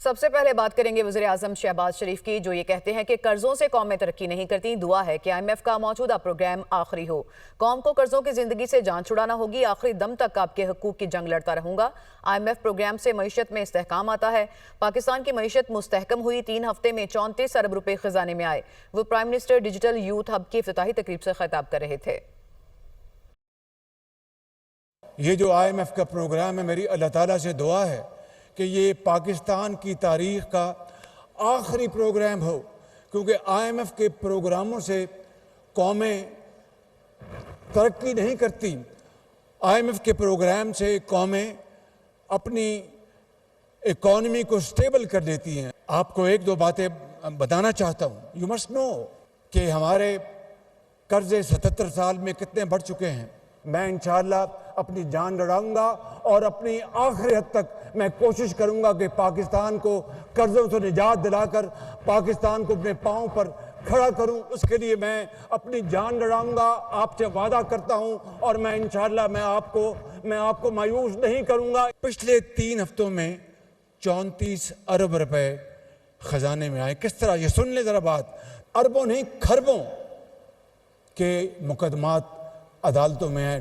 سب سے پہلے بات کریں گے وزیر اعظم شہباز شریف کی، جو یہ کہتے ہیں کہ قرضوں سے قومیں ترقی نہیں کرتی، دعا ہے کہ IMF کا موجودہ پروگرام آخری ہو۔ قوم کو قرضوں کی زندگی سے جان چھڑانا ہوگی، آخری دم تک آپ کے حقوق کی جنگ لڑتا رہوں گا۔ IMF پروگرام سے معیشت میں استحکام آتا ہے۔ پاکستان کی معیشت مستحکم ہوئی، 3 ہفتے میں 34 ارب روپے خزانے میں آئے۔ وہ prime minister digital youth hub کی افتتاحی تقریب سے خطاب کر رہے تھے۔ یہ جو IMF کا پروگرام ہے، میری اللہ تعالیٰ سے دعا ہے کہ یہ پاکستان کی تاریخ کا آخری پروگرام ہو، کیونکہ IMF کے پروگراموں سے قومیں ترقی نہیں کرتی۔ IMF کے پروگرام سے قومیں اپنی اکانومی کو سٹیبل کر لیتی ہیں۔ آپ کو 1-2 باتیں بتانا چاہتا ہوں۔ یو مسٹ نو کہ ہمارے قرضے 77 سال میں کتنے بڑھ چکے ہیں۔ میں انشاءاللہ اپنی جان لڑاؤں گا اور اپنی آخری حد تک میں کوشش کروں گا کہ پاکستان کو قرضوں سے نجات دلا کر پاکستان کو اپنے پاؤں پر کھڑا کروں۔ اس کے لیے میں اپنی جان لڑاؤں گا، آپ سے وعدہ کرتا ہوں، اور میں انشاءاللہ میں آپ کو مایوس نہیں کروں گا۔ پچھلے 3 ہفتوں میں 34 ارب روپے خزانے میں آئے۔ کس طرح؟ یہ سن لیں ذرا بات۔ اربوں نہیں، کھربوں کے مقدمات عدالتوں میں ہیں۔